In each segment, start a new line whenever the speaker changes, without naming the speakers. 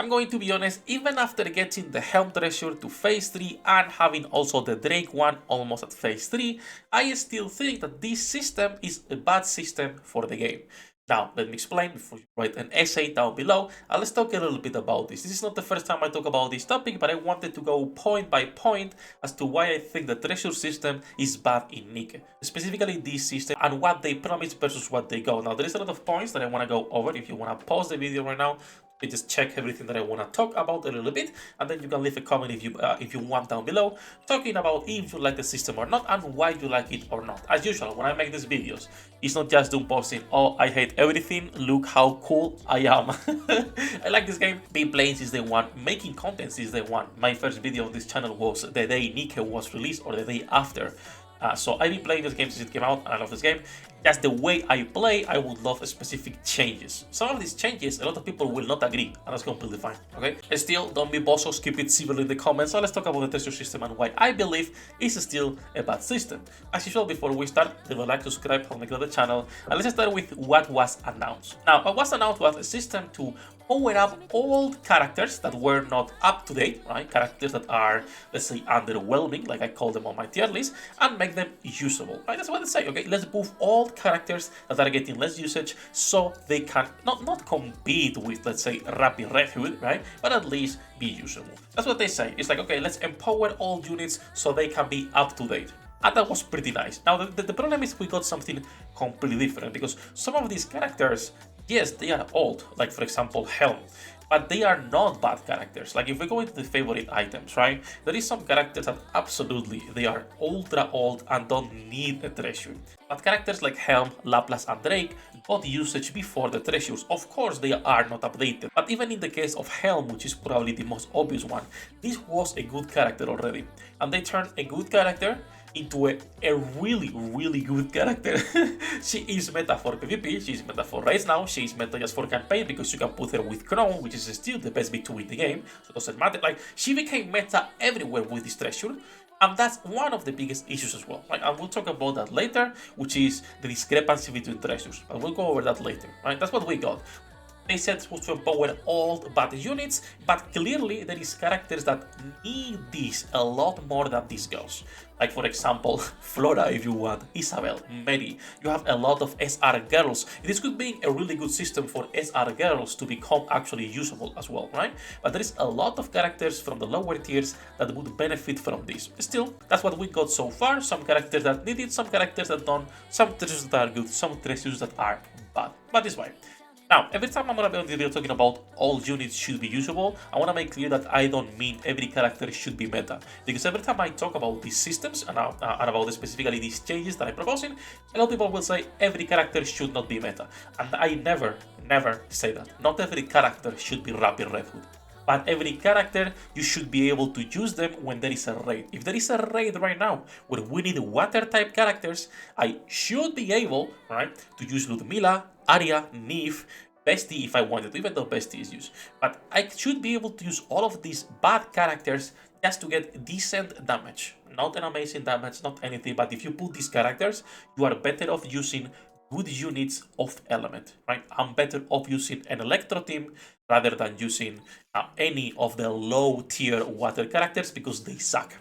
I'm going to be honest, even after getting the Helm treasure to phase 3 and having also the Drake one almost at phase 3, I still think that this system is a bad system for the game. Now, let me explain before you write an essay down below, and let's talk a little bit about this. This is not the first time I talk about this topic, but I wanted to go point by point as to why I think the treasure system is bad in NIKKE. Specifically this system and what they promise versus what they go. Now, there is a lot of points that I want to go over. If you want to pause the video right now, you just check everything that I want to talk about a little bit, and then you can leave a comment if you want down below, talking about if you like the system or not and why you like it or not. As usual, when I make these videos, it's not just doing posting, oh, I hate everything, look how cool I am. I like this game, been playing since day one, making content since day one. My first video on this channel was the day NIKKE was released or the day after. So I've been playing this game since it came out, and I love this game. That's the way I play. I would love specific changes. Some of these changes, a lot of people will not agree, and that's completely fine, okay? And still, don't be bossos, keep it civil in the comments. So let's talk about the treasure system and why I believe it's still a bad system. As usual, before we start, leave a like, subscribe, help me grow the channel. And let's start with what was announced. Now, what was announced was a system to power up old characters that were not up to date, right? Characters that are, let's say, underwhelming, like I call them on my tier list, and make them usable, right? That's what they say, okay? Let's buff old characters that are getting less usage so they can not compete with, let's say, Rapid Red Hood, right? But at least be usable. That's what they say. It's like, okay, let's empower old units so they can be up to date. And that was pretty nice. Now, the problem is we got something completely different because some of these characters, yes, they are old, like for example Helm, but they are not bad characters. Like if we go into the favorite items, right, there is some characters that absolutely they are ultra old and don't need a treasure. But characters like Helm, Laplace and Drake got usage before the treasures. Of course they are not updated, but even in the case of Helm, which is probably the most obvious one, this was a good character already, and they turned a good character into a really good character. She is meta for PvP, she is meta for raids now, she is meta just for campaign because you can put her with Crown, which is still the best B2 in the game, so it doesn't matter. Like, she became meta everywhere with this treasure, and that's one of the biggest issues as well, right? And we'll talk about that later, which is the discrepancy between treasures, but we'll go over that later, right? That's what we got. They said supposed to empower old bad units, but clearly there is characters that need this a lot more than these girls. Like for example, Flora if you want, Isabel, Mary. You have a lot of SR girls. This could be a really good system for SR girls to become actually usable as well, right? But there is a lot of characters from the lower tiers that would benefit from this. Still, that's what we got so far. Some characters that need it, some characters that don't, some treasures that are good, some treasures that are bad. But it's fine. Now, every time I'm going to be on the video talking about all units should be usable, I want to make clear that I don't mean every character should be meta. Because every time I talk about these systems and about specifically these changes that I'm proposing, a lot of people will say every character should not be meta. And I never say that. Not every character should be Rapid Red Hood. But every character, you should be able to use them when there is a raid. If there is a raid right now where we need water type characters, I should be able, right, to use Ludmilla, Arya, Neve, Bestie if I wanted to, even though Bestie is used. But I should be able to use all of these bad characters just to get decent damage. Not an amazing damage, not anything, but if you put these characters, you are better off using good units of element, right? I'm better off using an Electro team rather than using any of the low tier water characters because they suck.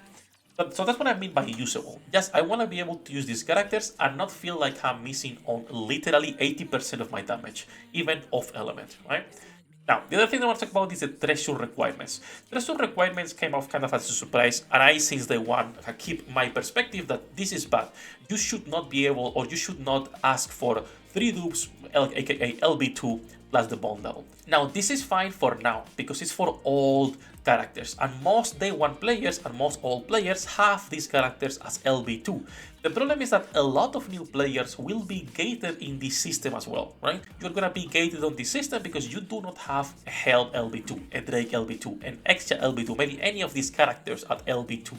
So that's what I mean by usable. Just I want to be able to use these characters and not feel like I'm missing on literally 80% of my damage, even off element, right? Now, the other thing I want to talk about is the treasure requirements. Treasure requirements came off kind of as a surprise, and I, since day one, keep my perspective that this is bad. You should not be able, or you should not ask for 3 dupes, aka LB2, plus the bond level. Now, this is fine for now, because it's for old characters, and most day 1 players and most old players have these characters as LB2. The problem is that a lot of new players will be gated in this system as well, right? You're gonna be gated on this system because you do not have a Helm LB2, a Drake LB2, an extra LB2, maybe any of these characters at LB2.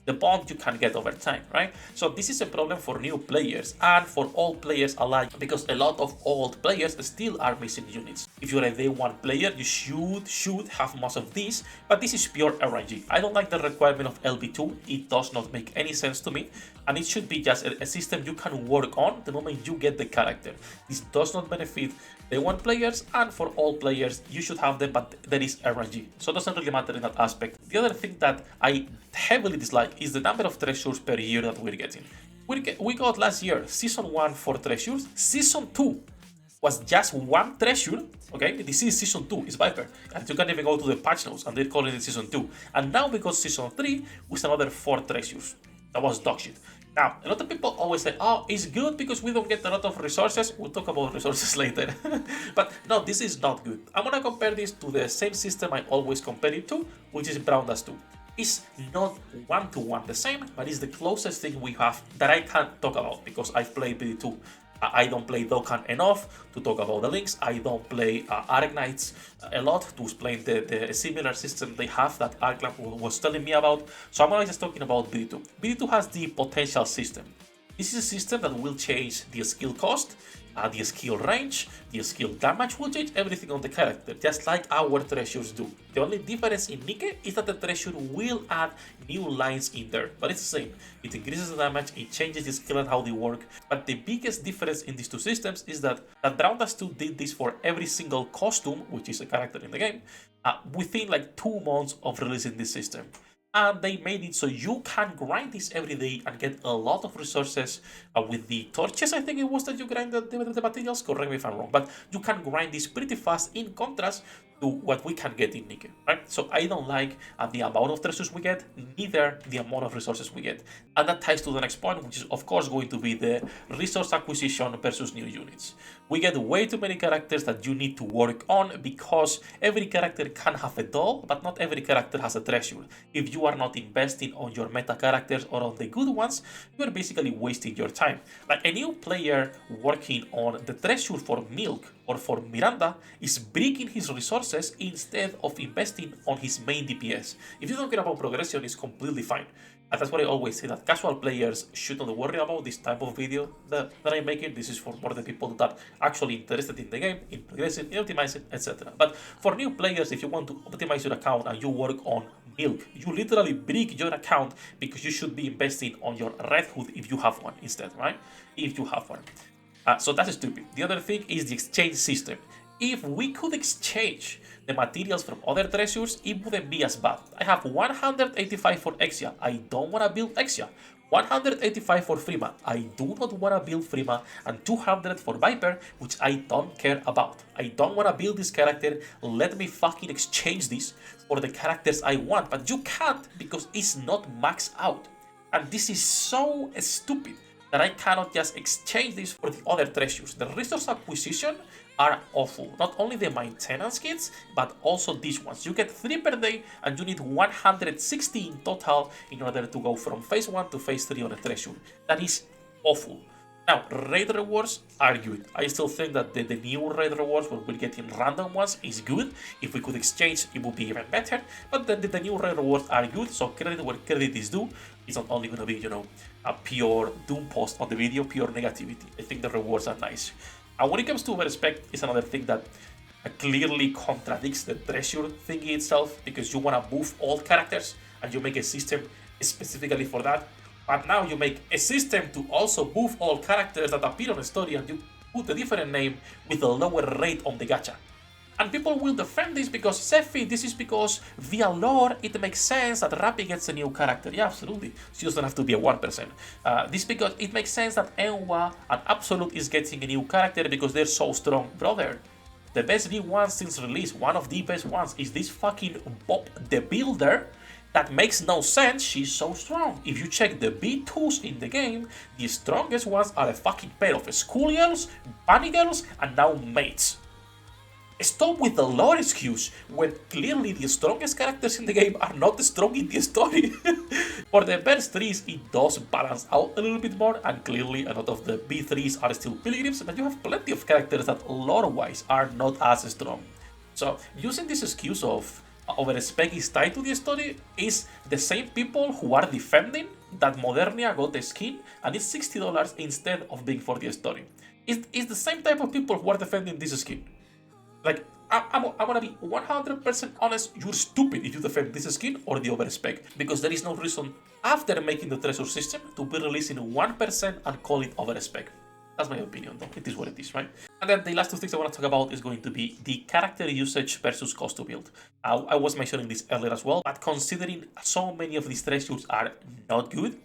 The bond you can get over time, right? So this is a problem for new players and for old players alike because a lot of old players still are missing units. If you're a day one player, you should have most of these, but this is pure RNG. I don't like the requirement of LB2, it does not make any sense to me, and it should be just a system you can work on the moment you get the character. This does not benefit day one players, and for all players, you should have them, but there is RNG, so it doesn't really matter in that aspect. The other thing that I heavily dislike is the number of treasures per year that we're getting. We got last year Season 1 4 treasures, Season 2 was just 1 treasure, okay? This is Season 2, it's Viper, and you can't even go to the patch notes, and they're calling it Season 2. And now we got Season 3 with another 4 treasures. That was dog shit. Now, a lot of people always say, oh, it's good because we don't get a lot of resources. We'll talk about resources later. But no, this is not good. I'm gonna compare this to the same system I always compare it to, which is Brown Dust 2. It's not one-to-one the same, but it's the closest thing we have that I can't talk about because I've played BD2. I don't play Dokkan enough to talk about the links. I don't play Arc Knights a lot to explain the similar system they have that Arclamp was telling me about. So I'm only just talking about BD2. BD2 has the potential system. This is a system that will change the skill cost, the skill range, the skill damage will change everything on the character, just like our treasures do. The only difference in NIKKE is that the treasure will add new lines in there, but it's the same. It increases the damage, it changes the skill and how they work, but the biggest difference in these two systems is that Brown Dust 2 did this for every single costume, which is a character in the game, within like 2 months of releasing this system. And they made it so you can grind this every day and get a lot of resources with the torches, I think it was that you grind the materials, correct me if I'm wrong, but you can grind this pretty fast in contrast to what we can get in NIKKE, right? So I don't like the amount of treasures we get, neither the amount of resources we get. And that ties to the next point, which is of course going to be the resource acquisition versus new units. We get way too many characters that you need to work on because every character can have a doll, but not every character has a treasure. If you are not investing on your meta characters or on the good ones, you are basically wasting your time. Like a new player working on the treasure for Milk or for Miranda is breaking his resources instead of investing on his main DPS. If you don't care about progression, it's completely fine. And that's what I always say, that casual players should not worry about this type of video that I'm making. This is for more the people that are actually interested in the game, in progressing, in optimizing, etc. But for new players, if you want to optimize your account and you work on Milk, you literally break your account because you should be investing on your Red Hood if you have one instead, right? If you have one. So that's stupid. The other thing is the exchange system. If we could exchange the materials from other treasures, it wouldn't be as bad. I have 185 for Exia. I don't want to build Exia. 185 for Freema. I do not want to build Freema. And 200 for Viper, which I don't care about. I don't want to build this character. Let me fucking exchange this for the characters I want. But you can't because it's not maxed out. And this is so stupid that I cannot just exchange this for the other treasures. The resource acquisition are awful. Not only the maintenance kits, but also these ones. You get 3 per day and you need 160 in total in order to go from phase 1 to phase 3 on a treasure. That is awful. Now, raid rewards are good. I still think that the new raid rewards where we're getting random ones is good. If we could exchange, it would be even better. But the new raid rewards are good, so credit where credit is due. It's not only going to be, you know, a pure doom post on the video, pure negativity. I think the rewards are nice. And when it comes to overspec, it's another thing that clearly contradicts the treasure thingy itself, because you want to buff all characters and you make a system specifically for that. But now you make a system to also buff all characters that appear on the story and you put a different name with a lower rate on the gacha. And people will defend this because, Sefhi, this is because via lore it makes sense that Rappi gets a new character. Yeah, absolutely. She doesn't have to be a 1%. This because it makes sense that Enwa and Absolute is getting a new character because they're so strong. Brother, the best V1 since release, one of the best ones, is this fucking Bob the Builder. That makes no sense, she's so strong. If you check the B2s in the game, the strongest ones are a fucking pair of schoolgirls, bunny girls, and now mates. Stop with the lore excuse when clearly the strongest characters in the game are not strong in the story. For the best 3s, it does balance out a little bit more, and clearly a lot of the B3s are still pilgrims, but you have plenty of characters that lore-wise are not as strong. So using this excuse of overspec is tied to the story is the same people who are defending that Modernia got the skin and it's $60 instead of being for the story. It's the same type of people who are defending this skin. Like, I'm gonna be 100% honest, you're stupid if you defend this skin or the overspec, because there is no reason after making the treasure system to be releasing 1% and call it overspec. That's my opinion though, it is what it is, right? And then the last two things I want to talk about is going to be the character usage versus cost to build. I was mentioning this earlier as well, but considering so many of these treasures are not good,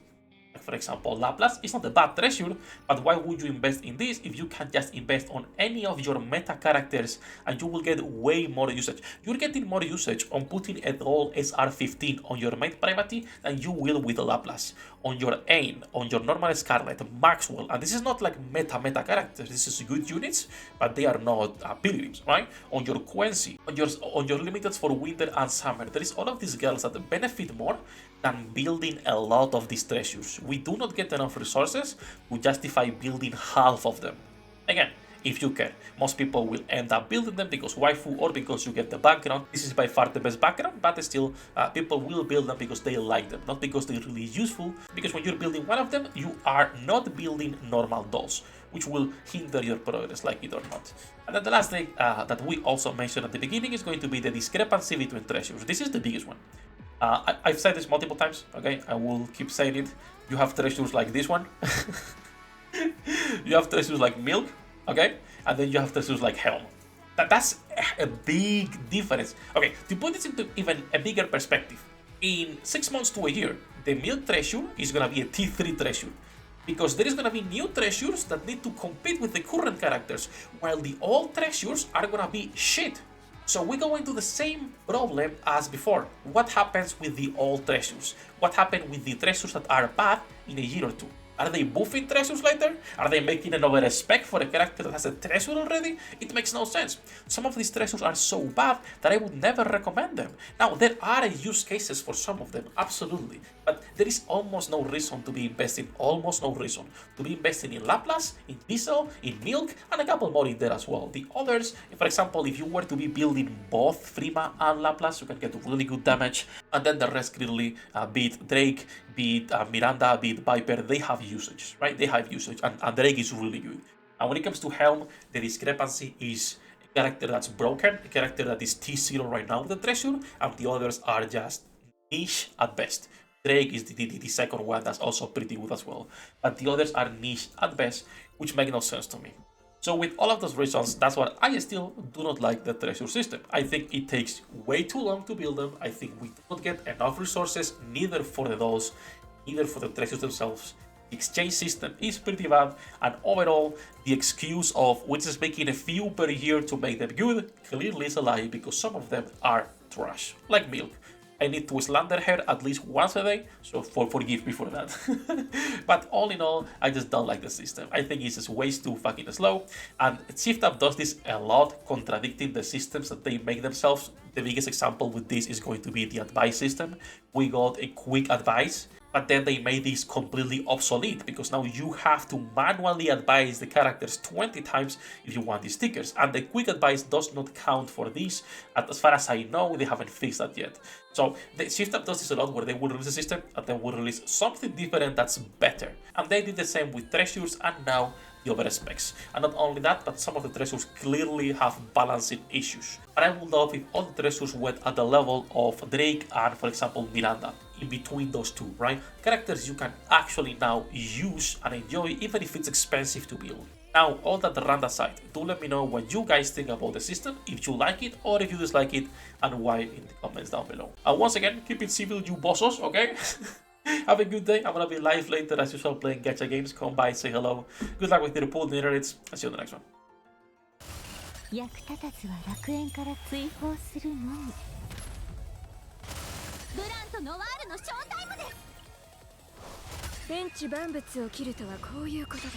for example, Laplace is not a bad treasure, but why would you invest in this if you can just invest on any of your meta characters and you will get way more usage? You're getting more usage on putting a roll SR15 on your main privacy than you will with Laplace, on your Ain, on your normal Scarlet, Maxwell, and this is not like meta characters, this is good units, but they are not pilgrims, right? On your Quincy, on your limiteds for winter and summer, there is all of these girls that benefit more than building a lot of these treasures. We do not get enough resources to justify building half of them. Again, if you care, most people will end up building them because waifu or because you get the background. This is by far the best background, but still, people will build them because they like them, not because they're really useful. Because when you're building one of them, you are not building normal dolls, which will hinder your progress, like it or not. And then the last thing that we also mentioned at the beginning is going to be the discrepancy between treasures. This is the biggest one. I've said this multiple times, okay? I will keep saying it. You have treasures like this one. You have treasures like Milk, okay? And then you have treasures like Helm. That's a big difference. Okay, to put this into even a bigger perspective, in 6 months to a year, the Milk treasure is gonna be a T3 treasure. Because there is gonna be new treasures that need to compete with the current characters, while the old treasures are gonna be shit. So we go into the same problem as before. What happens with the old treasures? What happened with the treasures that are bad in a year or two? Are they buffing treasures later? Are they making an overspec for a character that has a treasure already? It makes no sense. Some of these treasures are so bad that I would never recommend them. Now, there are use cases for some of them, absolutely. But there is almost no reason to be investing, in Laplace, in Diesel, in Milk, and a couple more in there as well. The others, for example, if you were to be building both Frima and Laplace, you can get really good damage. And then the rest clearly, be it Drake, be it Miranda, be it Viper, they have usage, right? They have usage, and Drake is really good. And when it comes to Helm, the discrepancy is a character that's broken, a character that is T0 right now with the treasure, and the others are just niche at best. Drake is the second one that's also pretty good as well, but the others are niche at best, which make no sense to me. So with all of those reasons, that's why I still do not like the treasure system. I think it takes way too long to build them. I think we do not get enough resources, neither for the dolls, neither for the treasures themselves. The exchange system is pretty bad, and overall, the excuse of we're just making a few per year to make them good clearly is a lie, because some of them are trash, like Milk. I need to slander her at least once a day, so forgive me for that. But all in all, I just don't like the system. I think it's just way too fucking slow, and ShiftUp does this a lot, contradicting the systems that they make themselves. The biggest example with this is going to be the advice system. We got a quick advice, but then they made this completely obsolete, because now you have to manually advise the characters 20 times if you want these stickers, and the quick advice does not count for this. As far as I know, they haven't fixed that yet. So the ShiftUp does this a lot, where they will release a system and then will release something different that's better. And they did the same with treasures and now the other specs. And not only that, but some of the treasures clearly have balancing issues. And I would love if all the treasures went at the level of Drake and, for example, Miranda. In between those two, right? Characters you can actually now use and enjoy, even if it's expensive to build. Now, all that rant aside, do let me know what you guys think about the system, if you like it or if you dislike it, and why in the comments down below. And once again, keep it civil, you bossos, okay? Have a good day. I'm gonna be live later as usual playing gacha games. Come by, say hello. Good luck with the report, the internets. I'll see you on the next one.
役立たずは楽園から追放するのみ。ブランとノワールのショータイムです。天地万物を切るとはこういうことだ。